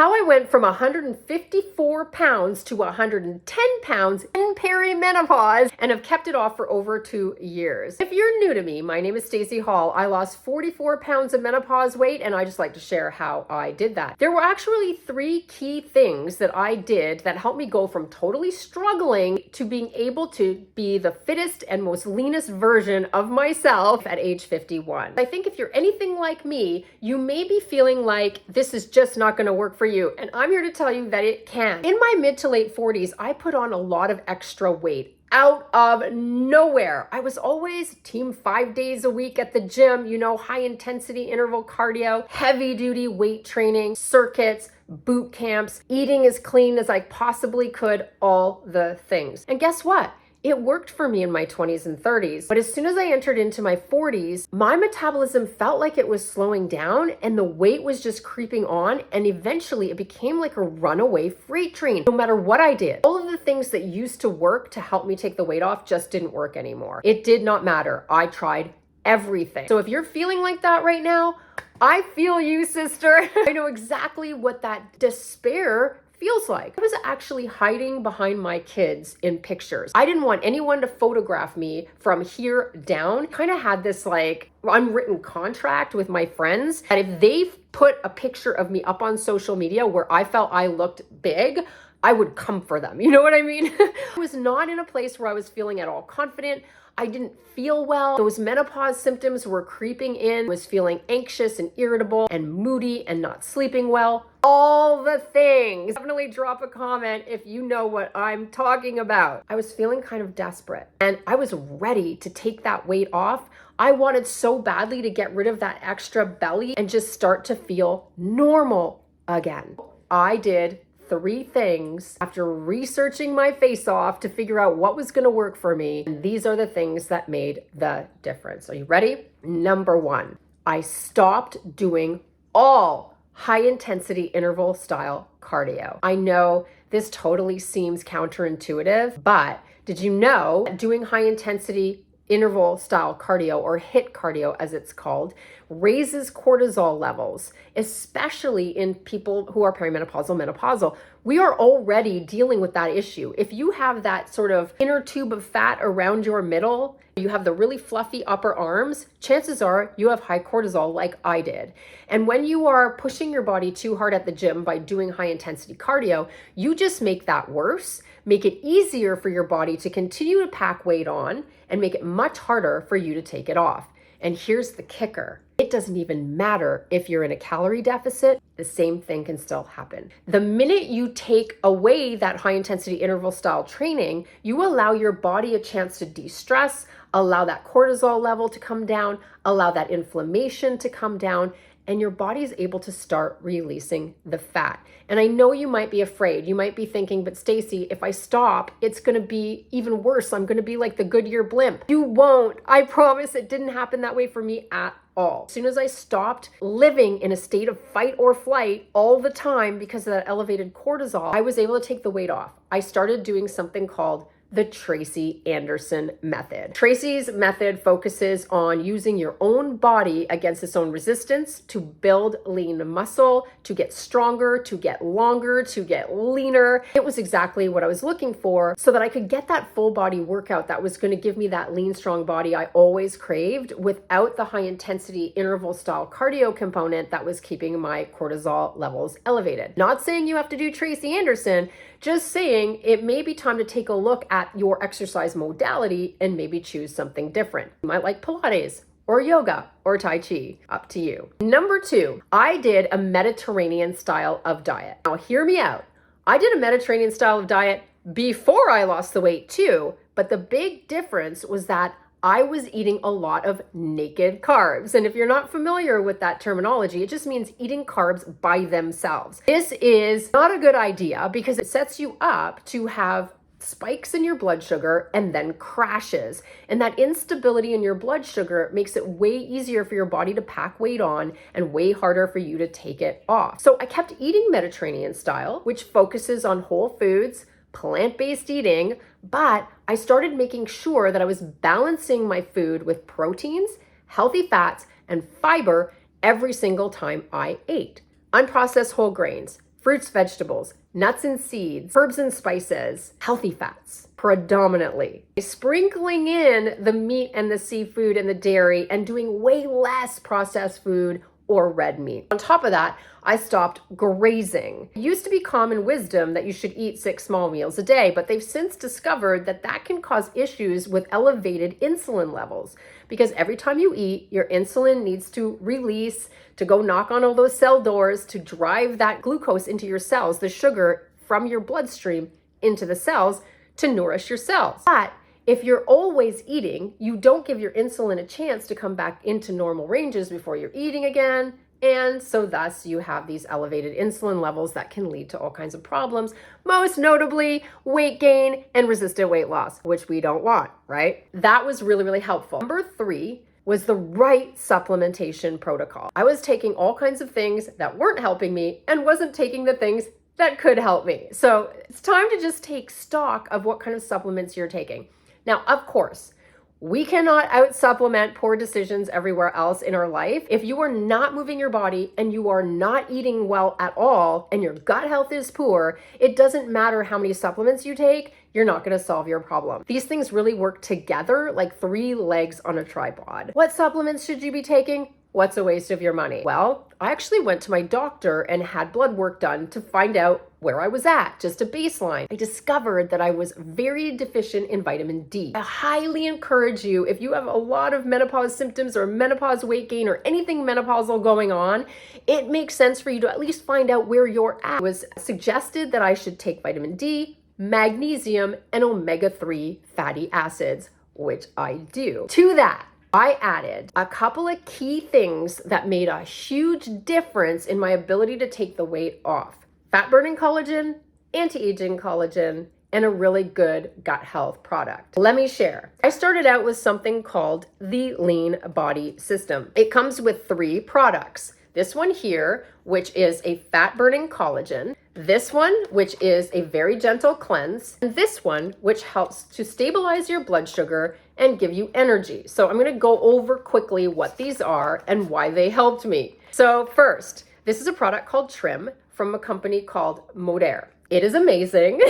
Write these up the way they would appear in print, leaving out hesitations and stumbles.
How I went from 154 pounds to 110 pounds in perimenopause and have kept it off for over 2 years. If you're new to me, my name is Stacey Hall. I lost 44 pounds of menopause weight, and I just like to share how I did that. There were actually 3 key things that I did that helped me go from totally struggling to being able to be the fittest and most leanest version of myself at age 51. I think if you're anything like me, you may be feeling like this is just not going to work for you, and I'm here to tell you that it can. In my mid to late 40s, I put on a lot of extra weight out of nowhere. I was always team 5 days a week at the gym, high intensity interval cardio, heavy duty weight training, circuits, boot camps, eating as clean as I possibly could, all the things. And guess what? It worked for me in my 20s and 30s, but as soon as I entered into my 40s, my metabolism felt like it was slowing down and the weight was just creeping on, and eventually it became like a runaway freight train. No matter what I did, all of the things that used to work to help me take the weight off just didn't work anymore. It did not matter. I tried everything. So if you're feeling like that right now, I feel you, sister. I know exactly what that despair feels like. I was actually hiding behind my kids in pictures. I didn't want anyone to photograph me from here down. Kind of had this like unwritten contract with my friends that if they put a picture of me up on social media where I felt I looked big, I would come for them. You know what I mean? I was not in a place where I was feeling at all confident. I didn't feel well. Those menopause symptoms were creeping in. I was feeling anxious and irritable and moody and not sleeping well. All the things. Definitely drop a comment if you know what I'm talking about. I was feeling kind of desperate and I was ready to take that weight off. I wanted so badly to get rid of that extra belly and just start to feel normal again. I did 3 things after researching my face off to figure out what was going to work for me. And these are the things that made the difference. Are you ready? Number 1, I stopped doing all high intensity interval style cardio. I know this totally seems counterintuitive, but did you know doing high intensity interval style cardio, or HIIT cardio as it's called, raises cortisol levels, especially in people who are perimenopausal, menopausal. We are already dealing with that issue. If you have that sort of inner tube of fat around your middle, you have the really fluffy upper arms, chances are you have high cortisol like I did. And when you are pushing your body too hard at the gym by doing high intensity cardio, you just make that worse, make it easier for your body to continue to pack weight on, and make it much harder for you to take it off. And here's the kicker. It doesn't even matter if you're in a calorie deficit, the same thing can still happen. The minute you take away that high intensity interval style training, you allow your body a chance to de-stress, allow that cortisol level to come down, allow that inflammation to come down, and your body is able to start releasing the fat. And I know you might be afraid. You might be thinking, but Stacey, if I stop, it's going to be even worse. I'm going to be like the Goodyear blimp. You won't. I promise it didn't happen that way for me at all. As soon as I stopped living in a state of fight or flight all the time because of that elevated cortisol, I was able to take the weight off. I started doing something called the Tracy Anderson method. Tracy's method focuses on using your own body against its own resistance to build lean muscle, to get stronger, to get longer, to get leaner. It was exactly what I was looking for so that I could get that full body workout that was going to give me that lean, strong body I always craved without the high intensity interval style cardio component that was keeping my cortisol levels elevated. Not saying you have to do Tracy Anderson, just saying it may be time to take a look at your exercise modality and maybe choose something different. You might like Pilates or yoga or Tai Chi, up to you. Number 2, I did a Mediterranean style of diet. Now hear me out. I did a Mediterranean style of diet before I lost the weight too, but the big difference was that I was eating a lot of naked carbs. And if you're not familiar with that terminology, it just means eating carbs by themselves. This is not a good idea because it sets you up to have spikes in your blood sugar and then crashes. And that instability in your blood sugar makes it way easier for your body to pack weight on and way harder for you to take it off. So I kept eating Mediterranean style, which focuses on whole foods, plant-based eating, but I started making sure that I was balancing my food with proteins, healthy fats, and fiber every single time I ate. Unprocessed whole grains, fruits, vegetables, nuts and seeds, herbs and spices, healthy fats, predominantly. Sprinkling in the meat and the seafood and the dairy and doing way less processed food or red meat. On top of that, I stopped grazing. It used to be common wisdom that you should eat 6 small meals a day, but they've since discovered that that can cause issues with elevated insulin levels because every time you eat, your insulin needs to release to go knock on all those cell doors to drive that glucose into your cells, the sugar from your bloodstream into the cells to nourish your cells. But if you're always eating, you don't give your insulin a chance to come back into normal ranges before you're eating again. And so thus you have these elevated insulin levels that can lead to all kinds of problems, most notably weight gain and resistant weight loss, which we don't want, right? That was really, really helpful. Number 3 was the right supplementation protocol. I was taking all kinds of things that weren't helping me and wasn't taking the things that could help me. So it's time to just take stock of what kind of supplements you're taking. Now, of course, we cannot out-supplement poor decisions everywhere else in our life. If you are not moving your body and you are not eating well at all and your gut health is poor, it doesn't matter how many supplements you take, you're not going to solve your problem. These things really work together like 3 legs on a tripod. What supplements should you be taking? What's a waste of your money? Well, I actually went to my doctor and had blood work done to find out where I was at, just a baseline. I discovered that I was very deficient in vitamin D. I highly encourage you, if you have a lot of menopause symptoms or menopause weight gain or anything menopausal going on, it makes sense for you to at least find out where you're at. It was suggested that I should take vitamin D, magnesium, and omega-3 fatty acids, which I do. To that, I added a couple of key things that made a huge difference in my ability to take the weight off. Fat-burning collagen, anti-aging collagen, and a really good gut health product. Let me share. I started out with something called the Lean Body System. It comes with 3 products. This one here, which is a fat-burning collagen. This one, which is a very gentle cleanse. And this one, which helps to stabilize your blood sugar and give you energy. So I'm gonna go over quickly what these are and why they helped me. So first, this is a product called Trim from a company called Modair. It is amazing,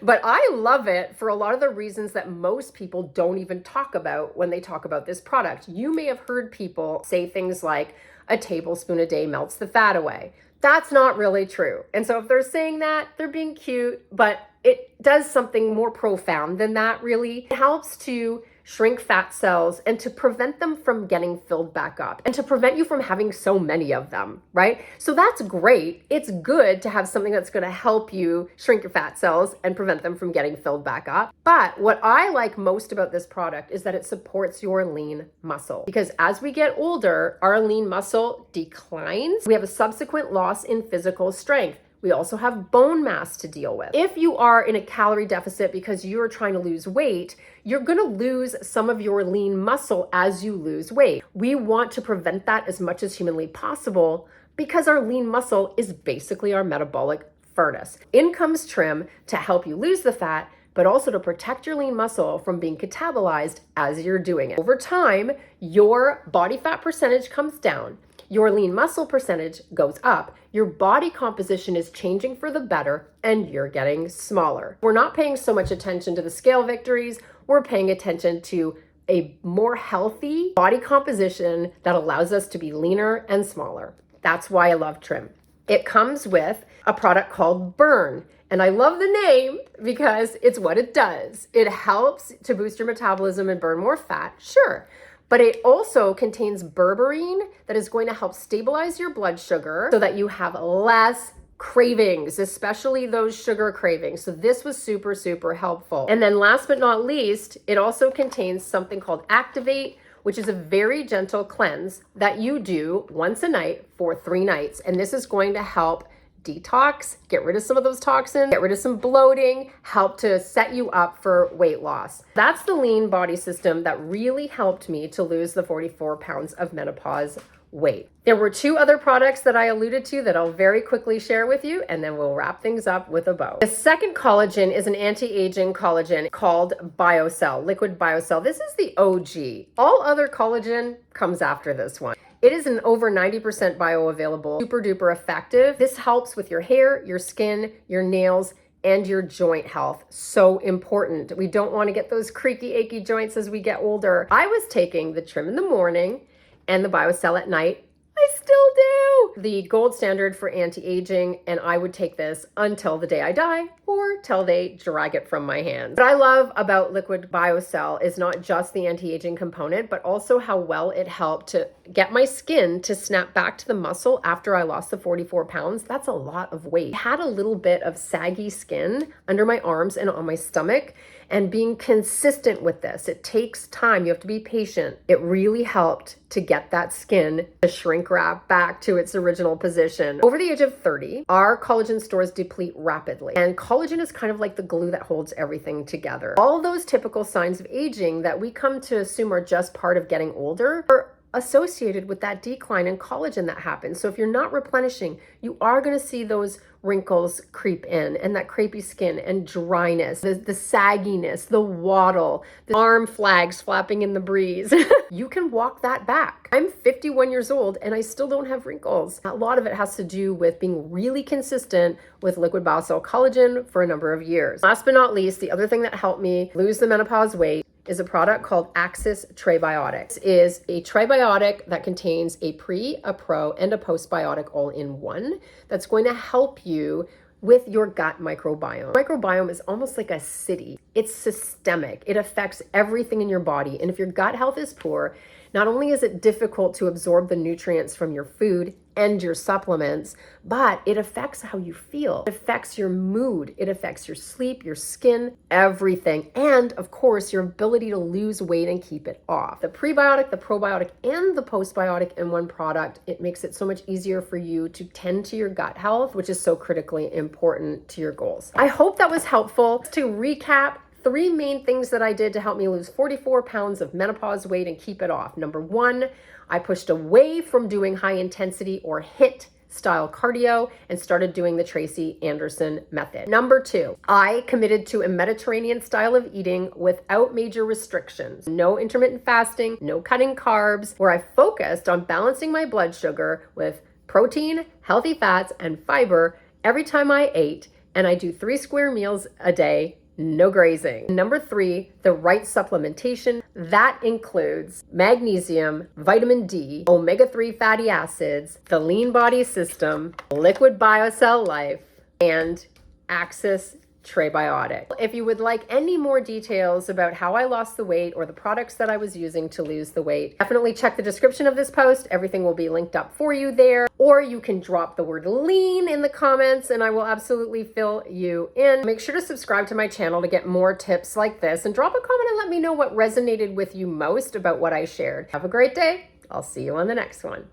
but I love it for a lot of the reasons that most people don't even talk about when they talk about this product. You may have heard people say things like, a tablespoon a day melts the fat away. That's not really true. And so if they're saying that, they're being cute, but it does something more profound than that, really. It helps to shrink fat cells and to prevent them from getting filled back up and to prevent you from having so many of them, right? So that's great. It's good to have something that's going to help you shrink your fat cells and prevent them from getting filled back up. But what I like most about this product is that it supports your lean muscle, because as we get older, our lean muscle declines. We have a subsequent loss in physical strength. We also have bone mass to deal with. If you are in a calorie deficit because you're trying to lose weight, you're gonna lose some of your lean muscle as you lose weight. We want to prevent that as much as humanly possible because our lean muscle is basically our metabolic furnace. In comes Trim to help you lose the fat, but also to protect your lean muscle from being catabolized as you're doing it. Over time, your body fat percentage comes down. Your lean muscle percentage goes up, your body composition is changing for the better, and you're getting smaller. We're not paying so much attention to the scale victories, we're paying attention to a more healthy body composition that allows us to be leaner and smaller. That's why I love Trim. It comes with a product called Burn. And I love the name because it's what it does. It helps to boost your metabolism and burn more fat, sure. But it also contains berberine that is going to help stabilize your blood sugar so that you have less cravings, especially those sugar cravings. So this was super, super helpful. And then last but not least, it also contains something called Activate, which is a very gentle cleanse that you do once a night for 3 nights. And this is going to help detox, get rid of some of those toxins, get rid of some bloating, help to set you up for weight loss. That's the Lean Body System that really helped me to lose the 44 pounds of menopause weight. There were 2 other products that I alluded to that I'll very quickly share with you, and then we'll wrap things up with a bow. The second collagen is an anti-aging collagen called BioCell, Liquid BioCell. This is the OG. All other collagen comes after this one. It is an over 90% bioavailable, super duper effective. This helps with your hair, your skin, your nails, and your joint health. So important. We don't want to get those creaky, achy joints as we get older. I was taking the trim in the morning and the BioCell at night. I still do. The gold standard for anti-aging, and I would take this until the day I die or till they drag it from my hands. What I love about Liquid BioCell is not just the anti-aging component, but also how well it helped to get my skin to snap back to the muscle after I lost the 44 pounds. That's a lot of weight. I had a little bit of saggy skin under my arms and on my stomach, and being consistent with this, it takes time. You have to be patient. It really helped to get that skin to shrink wrap back to its original position. Over the age of 30, our collagen stores deplete rapidly, and collagen is kind of like the glue that holds everything together. All those typical signs of aging that we come to assume are just part of getting older are associated with that decline in collagen that happens. So if you're not replenishing, you are going to see those wrinkles creep in, and that crepey skin and dryness, the sagginess, the waddle, the arm flags flapping in the breeze. You can walk that back. I'm 51 years old and I still don't have wrinkles. A lot of it has to do with being really consistent with Liquid BioCell collagen for a number of years. Last but not least, the other thing that helped me lose the menopause weight is a product called Axis Trebiotics. It is a trebiotic that contains a pre, a pro, and a postbiotic all in one that's going to help you with your gut microbiome. Microbiome is almost like a city. It's systemic. It affects everything in your body. And if your gut health is poor, not only is it difficult to absorb the nutrients from your food and your supplements, but it affects how you feel. It affects your mood. It affects your sleep, your skin, everything. And of course, your ability to lose weight and keep it off. The prebiotic, the probiotic, and the postbiotic in one product, it makes it so much easier for you to tend to your gut health, which is so critically important to your goals. I hope that was helpful. To recap, 3 main things that I did to help me lose 44 pounds of menopause weight and keep it off. Number 1, I pushed away from doing high intensity or HIIT style cardio and started doing the Tracy Anderson method. Number 2, I committed to a Mediterranean style of eating without major restrictions. No intermittent fasting, no cutting carbs, where I focused on balancing my blood sugar with protein, healthy fats, and fiber every time I ate. And I do 3 square meals a day, no grazing. Number 3, the right supplementation. That includes magnesium, vitamin D, omega-3 fatty acids, the Lean Body System, Liquid BioCell Life, and Axis Trebiotic. If you would like any more details about how I lost the weight or the products that I was using to lose the weight, definitely check the description of this post. Everything will be linked up for you there. Or you can drop the word lean in the comments and I will absolutely fill you in. Make sure to subscribe to my channel to get more tips like this, and drop a comment and let me know what resonated with you most about what I shared. Have a great day. I'll see you on the next one.